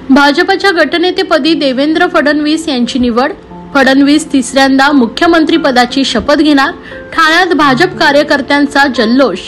भाजपच्या गटनेतेपदी देवेंद्र फडणवीस यांची निवड. फडणवीस तिसऱ्यांदा मुख्यमंत्री पदाची शपथ घेणार. ठाण्यात भाजप कार्यकर्त्यांचा जल्लोष.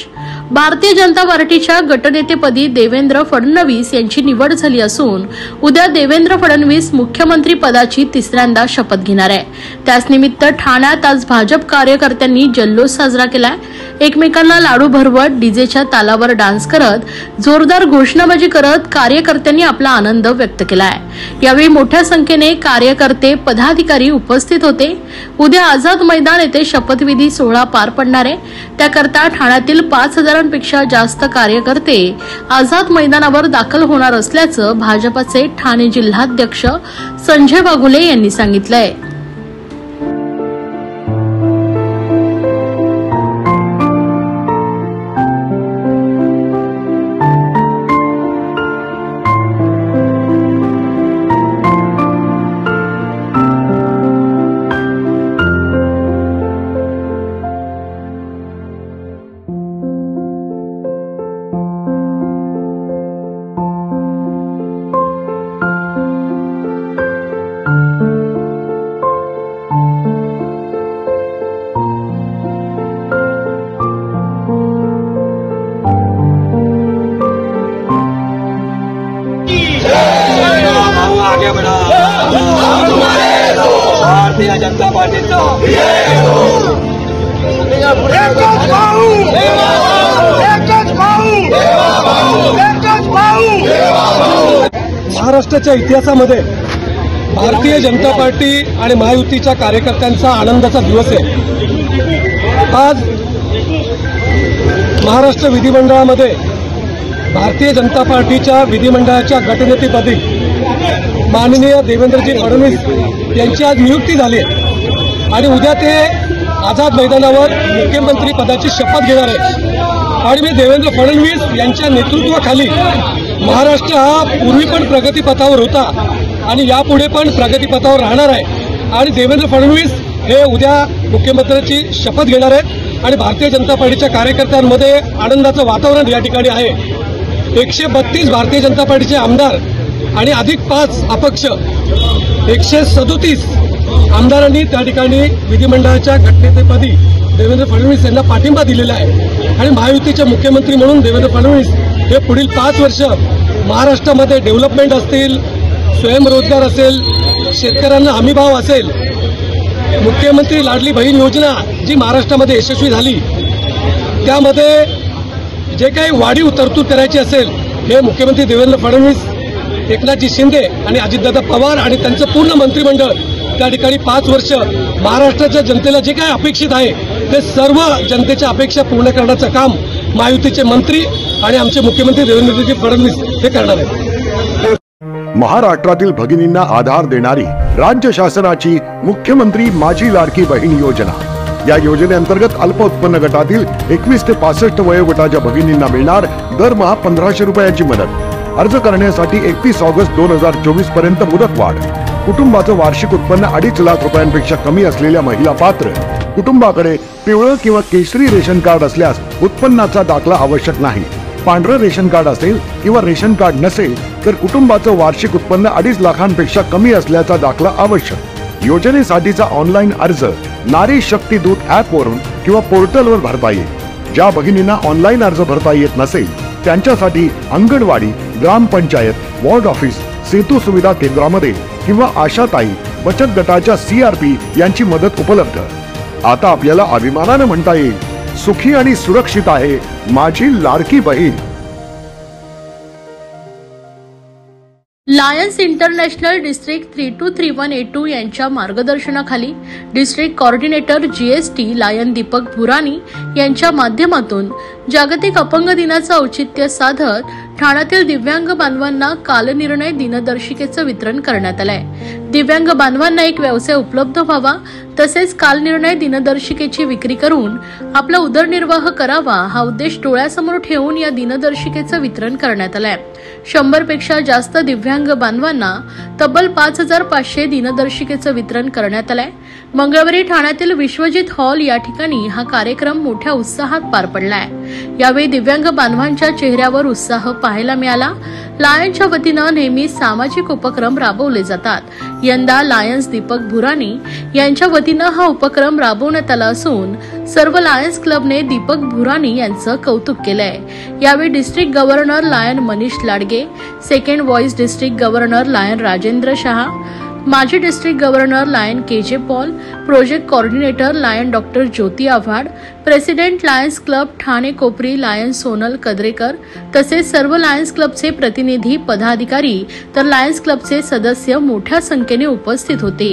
भारतीय जनता पार्टीच्या गटनेतेपदी देवेंद्र फडणवीस यांची निवड झाली असून उद्या देवेंद्र फडणवीस मुख्यमंत्री पदाची तिसऱ्यांदा शपथ घेणार आहे. त्याच निमित्त ठाण्यात आज भाजप कार्यकर्त्यांनी जल्लोष साजरा केलाय. एकमेकांना लाडू भरवत डीजेच्या तालावर डान्स करत जोरदार घोषणाबाजी करत कार्यकर्त्यांनी आपला आनंद व्यक्त केलाय. यावेळी मोठ्या संख्येने कार्यकर्ते पदाधिकारी उपस्थित होते. उद्या आझाद मैदान येथे शपथविधी सोहळा पार पडणार आहे. त्याकरता ठाण्यातील 5,000पेक्षा जास्त कार्यकर्ते आझाद मैदानावर दाखल होणार असल्याचं भाजपचे ठाणे जिल्हाध्यक्ष संजय वाघुले यांनी सांगितलंय. भारतीय जनता पार्टीचा महाराष्ट्राच्या इतिहासामध्ये भारतीय जनता पार्टी आणि महायुतीच्या कार्यकर्त्यांचा आनंदाचा दिवस आहे. आज महाराष्ट्र विधिमंडळामध्ये भारतीय जनता पार्टीच्या विधिमंडळाच्या गटनेतेपदी माननीय देवेंद्रजी फडणवीस यांची आज नियुक्ती झाली आणि उद्या ते आझाद मैदानावर मुख्यमंत्री पदाची शपथ घेणार आहे. आणि मी देवेंद्र फडणवीस यांच्या नेतृत्वाखाली महाराष्ट्र हा पूर्वी पण प्रगतीपथावर होता आणि यापुढे पण प्रगतीपथावर राहणार आहे. आणि देवेंद्र फडणवीस हे उद्या मुख्यमंत्र्यांची शपथ घेणार आहेत आणि भारतीय जनता पार्टीच्या कार्यकर्त्यांमध्ये आनंदाचं वातावरण या ठिकाणी आहे. 132 भारतीय जनता पार्टीचे आमदार आणि अधिक 5 अपक्ष 137 आमदारांनी त्या ठिकाणी विधिमंडळाच्या गटनेतेपदी देवेंद्र फडणवीस यांना पाठिंबा दिलेला आहे. आणि महायुतीचे मुख्यमंत्री म्हणून देवेंद्र फडणवीस हे पुढील 5 वर्ष महाराष्ट्रामध्ये डेव्हलपमेंट असतील, स्वयंरोजगार असेल, शेतकऱ्यांना हमीभाव असेल, मुख्यमंत्री लाडली बहीण योजना जी महाराष्ट्रामध्ये यशस्वी झाली त्यामध्ये जे काही वाढीव तरतूद करायची असेल हे मुख्यमंत्री देवेंद्र फडणवीस, एकनाथजी शिंदे आणि अजितदादा पवार आणि त्यांचं पूर्ण मंत्रिमंडळ त्या ठिकाणी 5 वर्ष महाराष्ट्राच्या जनतेला जे काही अपेक्षित आहे ते सर्व जनतेच्या अपेक्षा पूर्ण करण्याचं काम महायुतीचे मंत्री आणि आमचे मुख्यमंत्री देवेंद्रजी फडणवीस हे करणार आहेत. महाराष्ट्रातील भगिनींना आधार देणारी राज्य शासनाची मुख्यमंत्री माझी लाडकी बहीण योजना. या योजनेअंतर्गत अल्प उत्पन्न गटातील 21 ते 65 वयोगटाच्या भगिनींना मिळणार दरमहा 1,500 रुपयांची मदत. अर्ज करण्यासाठी 31 ऑगस्ट 2024 पर्यंत मुदतवाढ. कुटुंबाचं वार्षिक उत्पन्न 2.5 लाख रुपयांपेक्षा कमी असलेल्या महिला पात्र. कुटुंबाकडे पिवळं किंवा केशरी रेशन कार्ड असल्यास उत्पन्नाचा दाखला आवश्यक नाही. पांढरं रेशन कार्ड असेल किंवा रेशन कार्ड नसेल तर कुटुंबाचं वार्षिक उत्पन्न 2.5 लाखांपेक्षा कमी असल्याचा दाखला आवश्यक. योजनेसाठीचा ऑनलाईन अर्ज नारी शक्ती दूत ॲपवरून किंवा पोर्टलवर भरता येईल. ज्या भगिनींना ऑनलाईन अर्ज भरता येत नसेल त्यांच्यासाठी अंगणवाडी, ग्रामपंचायत, वॉर्ड ऑफिस, सेतू सुविधा केंद्रामध्ये किंवा आशाताई बचत गटाच्या CRP यांची मदत उपलब्ध. आता आपल्याला अभिमानाने म्हणता येईल, सुखी आणि सुरक्षित आहे माझी Ladki Bahin. Lions international district 323182 यांच्या मार्गदर्शनाखाली district coordinator GST lion Deepak Bhurani यांच्या माध्यमातून जागतिक अपंग दिनाचं औचित्य साधत ठाण्यातील दिव्यांग बांधवांना कालनिर्णय दिनदर्शिकेचं वितरण करण्यात आलंय। दिव्यांग बांधवांना एक व्यवसाय उपलब्ध व्हावा तसेच कालनिर्णय दिनदर्शिकेची विक्री करून आपला उदरनिर्वाह करावा हा उद्देश डोळ्यासमोर ठेवून या दिनदर्शिकेचं वितरण करण्यात आलंय। 100 पेक्षा जास्त दिव्यांग बांधवांना तब्बल 5500 दिनदर्शिकेचं वितरण करण्यात आलंय। मंगळवारी ठाण्यातील विश्वजित हॉल या ठिकाणी हा कार्यक्रम मोठ्या उत्साहात पार पडलाय। यावेळी दिव्यांग बांधवांच्या चेहऱ्यावर उत्साह पाहायला मिळाला। लायन्सच्या वतीनं नेहमी सामाजिक उपक्रम राबवले जातात। यंदा लायन्स दीपक भुराणी यांच्या वतीनं हा उपक्रम राबवण्यात आला असून सर्व लायन्स क्लबने दीपक भुराणी यांचं कौतुक केलंय। यावेळी district governor lion Manish Ladge, second vice district governor lion Rajendra Shah, माजी district governor lion K J. Paul, project coordinator lion doctor Jyoti Awhad, president lions club Thane Kopri lion Sonal Kadrekar तसेच सर्व लायन्स क्लबचे प्रतिनिधी, पदाधिकारी तर लायन्स क्लबचे सदस्य मोठ्या संख्येने उपस्थित होते।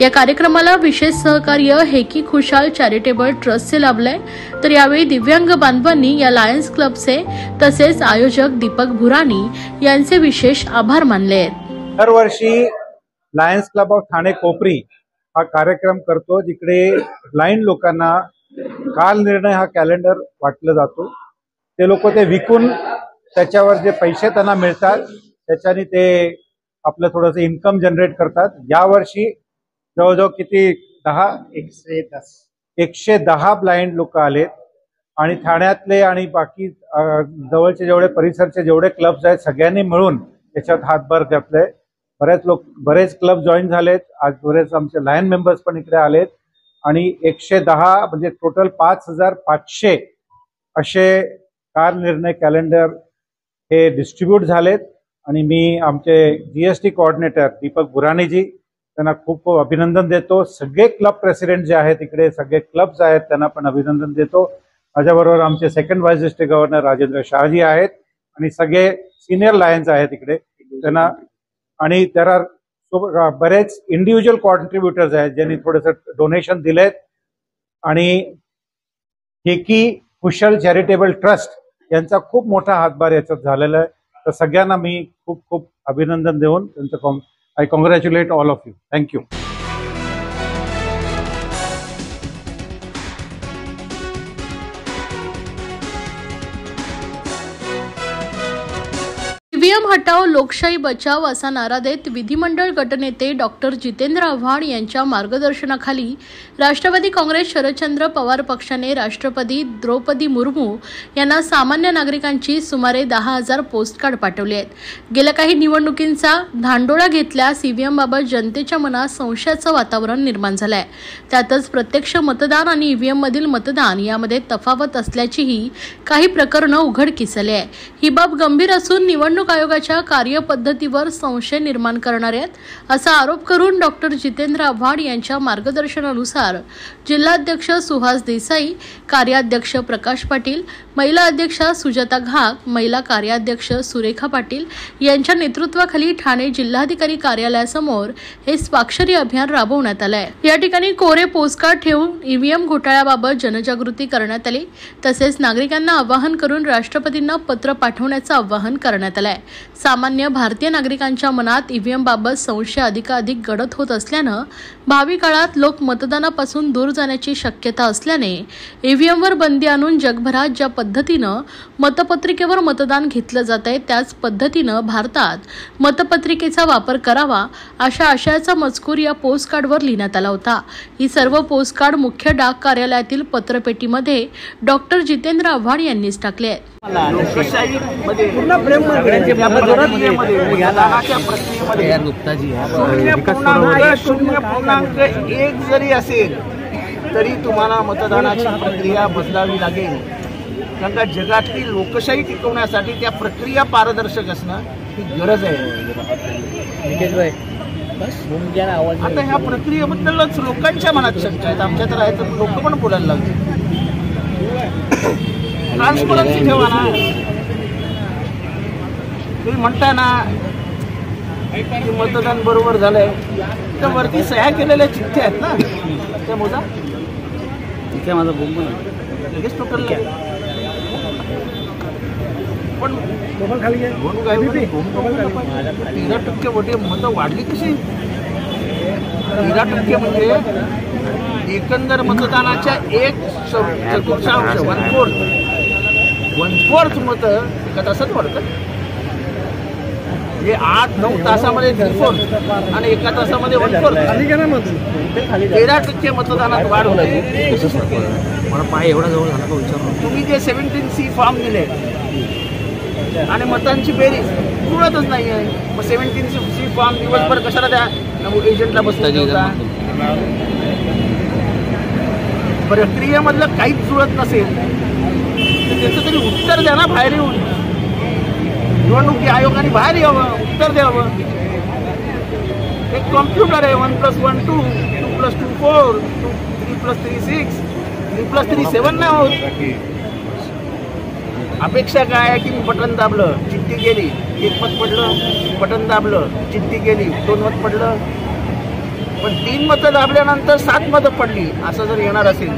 या कार्यक्रमाला विशेष सहकार्य हेकी खुशाल चॅरिटेबल ट्रस्टचे लाभले। तर यावेळी दिव्यांग बांधवांनी या लायन्स क्लबचे तसेच आयोजक दीपक भुराणी यांचे विशेष आभार मानले। दरवर्षी लायन्स क्लब ऑफ ठाणे कोपरी हा कार्यक्रम करतो, जिकडे ब्लाइंड लोकांना काल निर्णय हा कॅलेंडर वाटलं जातो। ते लोक ते विकून त्याच्यावर जे पैसे त्यांना मिळतात त्याच्याने ते आपलं थोडंसं इन्कम जनरेट करतात। यावर्षी जवळजवळ किती 110 ब्लाइंड लोक आलेत आणि ठाण्यातले आणि बाकी जवळचे जेवढे परिसरचे जेवढे क्लब्स आहेत सगळ्यांनी मिळून त्याच्यात हातभार घातलाय। बरेच क्लब जॉईन झालेत। आज बरेच आमचे लायन मेंबर्स पण इकडे आलेत आणि 110 म्हणजे टोटल 5500 असे काल निर्णय कॅलेंडर हे डिस्ट्रीब्यूट झालेत। आणि मी आमचे जीएसटी कोऑर्डिनेटर दीपक भुराणीजी त्यांना खूप खूप अभिनंदन देतो। सगळे क्लब प्रेसिडेंट जे आहेत इकडे सगळे क्लब्स आहेत त्यांना पण अभिनंदन देतो। माझ्याबरोबर आमचे second vice district governor Rajendra Shahaji आहेत आणि सगळे सिनियर लायन्स आहेत इकडे त्यांना। आणि बरेच इंडिव्हिज्युअल कॉन्ट्रीब्युटर्स आहेत ज्यांनी थोडंसं डोनेशन दिलेत आणि हेकी खुशाल चॅरिटेबल ट्रस्ट यांचा खूप मोठा हातभार याच्यात झालेला आहे। तर सगळ्यांना मी खूप खूप अभिनंदन देऊन त्यांचं I congratulate all of you. Thank you. EVM हटाओ लोकशाही बचाव असा नारा देत विधिमंडळ गटनेते डॉक्टर जितेंद्र आव्हाड यांच्या मार्गदर्शनाखाली राष्ट्रवादी काँग्रेस शरदचंद्र पवार पक्षाने राष्ट्रपती द्रौपदी मुर्मू यांना सामान्य नागरिकांची सुमारे 10,000 पोस्टकार्ड पाठवले आहेत। गेल्या काही निवडणुकींचा धांडोळा घेतल्यास ईव्हीएमबाबत जनतेच्या मनात संशयाचं वातावरण निर्माण झालंय। त्यातच प्रत्यक्ष मतदान आणि ईव्हीएम मधील मतदान यामध्ये तफावत असल्याचीही काही प्रकरणं उघडकीस आली आहे। ही बाब गंभीर असून निवडणूक आयोगाच्या कार्यपद्धतीवर संशय निर्माण करणार आहेत असा आरोप करून डॉक्टर जितेंद्र आव्हाड यांच्या मार्गदर्शनानुसार जिल्हाध्यक्ष सुहास देसाई, कार्याध्यक्ष प्रकाश पाटील, महिला अध्यक्षा सुजाता घाग, महिला कार्याध्यक्ष सुरेखा पाटील यांच्या नेतृत्वाखाली ठाणे जिल्हाधिकारी कार्यालयासमोर हे स्वाक्षरी अभियान राबवण्यात आलंय। या ठिकाणी कोरे पोस्टकार्ड ठेवून ईव्हीएम घोटाळ्याबाबत जनजागृती करण्यात आली। तसेच नागरिकांना आवाहन करून राष्ट्रपतींना पत्र पाठवण्याचं आवाहन करण्यात आलंय। सामान्य भारतीय नागरिकांच्या मनात ईव्हीएम बाबत संशय अधिकाधिक गडद होत असल्यानं भावी काळात लोक मतदानापासून दूर जाण्याची शक्यता असल्याने ईव्हीएमवर बंदी आणून जगभरात ज्या पद्धतीनं मतपत्रिकेवर मतदान घेतलं जात आहे त्याच पद्धतीनं भारतात मतपत्रिकेचा वापर करावा अशा आशयाचा मजकूर या पोस्टकार्डवर लिहिण्यात आला होता। ही सर्व पोस्टकार्ड मुख्य डाक कार्यालयातील पत्रपेटीमध्ये डॉक्टर जितेंद्र आव्हाड यांनीच टाकले आहेत। पूर्ण प्रेम एक जरी असेल तरी तुम्हाला मतदानाची प्रक्रिया बदलावी लागेल, कारण का जगातली लोकशाही टिकवण्यासाठी त्या प्रक्रिया पारदर्शक असणं ही गरज आहे। आता ह्या प्रक्रियेबद्दलच लोकांच्या मनात शंका आहेत। आमच्या तर आहे तर लोक पण बोलायला लागले। ट्रान्सपरन्सी ठेवा ना। तुम्ही म्हणताय ना की मतदान बरोबर झालंय, त्या वरती सह्या केलेल्या चिठ्ठ्या आहेत ना त्या मोजा इथे माझा बोंब लगेच टोटल पण 13% वोटे मतं वाढली कशी? 13% म्हणजे एकंदर मतदानाच्या 1/4 1/4 मतं एका तासात वाढतात. म्हणजे 8-9 तासामध्ये 3/4 आणि एका तासामध्ये 1/4. 13% मतदानात वाढ होते. मला पाय एवढा जवळ झाला का विचार. तुम्ही जे 17C फॉर्म दिले आणि मतांची बेरीज जुळतच नाही आहे. मग 17C फॉर्म दिवसभर कशाला त्या एजंटला बसता होता? प्रक्रियेमधलं काहीच जुळत नसेल तर त्याचं तरी उत्तर द्या ना बाहेर येऊन. निवडणूक आयोगाने बाहेर यावं, उत्तर द्यावं. एक कॉम्प्युटर आहे. 1+1 2, 2+2 4, 3+3 6, 3+3 7 नाही होत. अपेक्षा काय आहे की मी बटन दाबलं, चिठ्ठी गेली, 1 मत पडलं, बटन दाबलं, चिठ्ठी गेली, 2 मत पडलं. पण 3 मतं दाबल्यानंतर 7 मतं पडली असं जर येणार असेल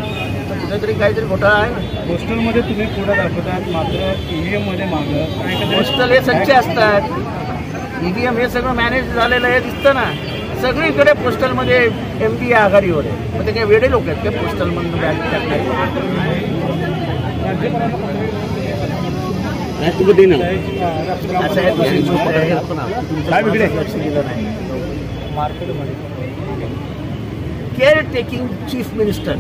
तर कुठेतरी काहीतरी घोटाळा आहे ना. पोस्टलमध्ये तुम्ही पुढे दाखवतात, मात्र EVM मध्ये मागं. पोस्टल हे सच्चे असतात. EVM हे सगळं मॅनेज झालेलं हे दिसतं ना. सगळीकडे पोस्टलमध्ये MP आघाडीवर आहे. मग ते काही वेडे लोक आहेत ते पोस्टलमधून बॅग टाकणार. राष्ट्रपती ना असं आहे. दुसरी गोष्ट आहे काय वेगळे लक्ष दिलं नाही. केअर टेकिंग चीफ मिनिस्टर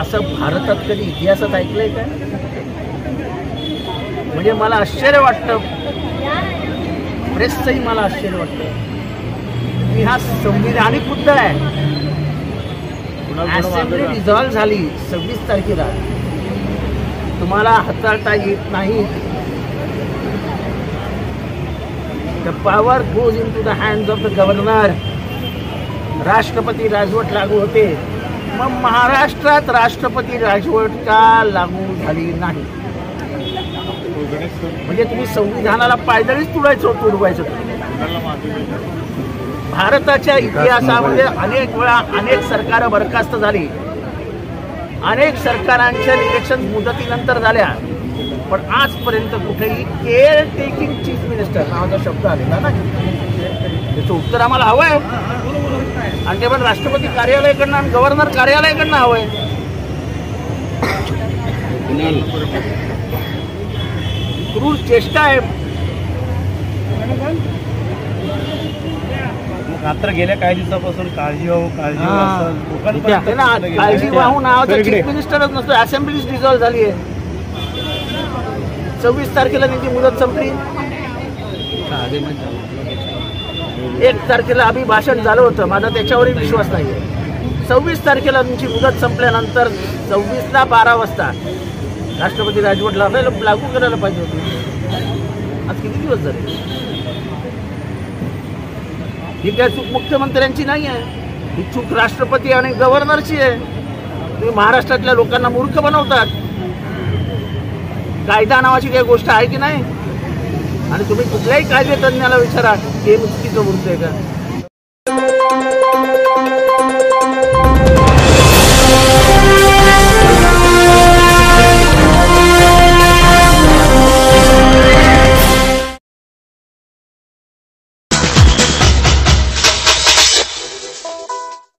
असं भारतात कधी इतिहासात ऐकलंय का? म्हणजे मला आश्चर्य वाटतं, प्रेसचंही मला आश्चर्य वाटतं की हा संविधानिक मुद्दा आहे. असेंब्ली डिझॉल्व्ह झाली 26 तारखेला, तुम्हाला हाताळता येत नाही. The power goes into the hands of the governor. राष्ट्रपती राजवट लागू होते. मग महाराष्ट्रात राष्ट्रपती राजवट का लागू झाली नाही? म्हणजे तुम्ही संविधानाला पायदळीच तुडवायचं. भारताच्या इतिहासामध्ये अनेक वेळा अनेक सरकारं बरखास्त झाली. अनेक सरकारांच्या इलेक्शन मुदतीनंतर झाल्या. पण आजपर्यंत कुठेही केअर टेकिंग चीफ मिनिस्टर नावाचा शब्द आलेला नाही. त्याचं उत्तर आम्हाला हवं आहे. आणि ते पण राष्ट्रपती कार्यालयाकडनं आणि गव्हर्नर कार्यालयाकडनं हवं आहे. क्रूर चेष्टा आहे. मात्र गेल्या काही दिवसापासून काळजी वाहू काळजी वाहू नावाचा चीफ मिनिस्टरच नसतो. असेंब्लीच डिझॉल्व्ह झाली आहे. 26 तारखेला त्यांची मुदत संपली. 1 तारखेला अभिभाषण झालं होतं. माझा त्याच्यावरही विश्वास नाही. 26 तारखेला तुमची मुदत संपल्यानंतर 26ला 12 वाजता राष्ट्रपती राजवट लागू करायला पाहिजे होती. आज किती दिवस झाले? ही काय चूक मुख्यमंत्र्यांची नाही आहे. ही चूक राष्ट्रपती आणि गव्हर्नरची आहे. तुम्ही महाराष्ट्रातल्या लोकांना मूर्ख बनवतात. कायदा नावाची काही गोष्ट आहे की नाही? आणि तुम्ही कुठल्याही कायदेतज्ञाला विचारा हे चुकीचं बोलतोय का?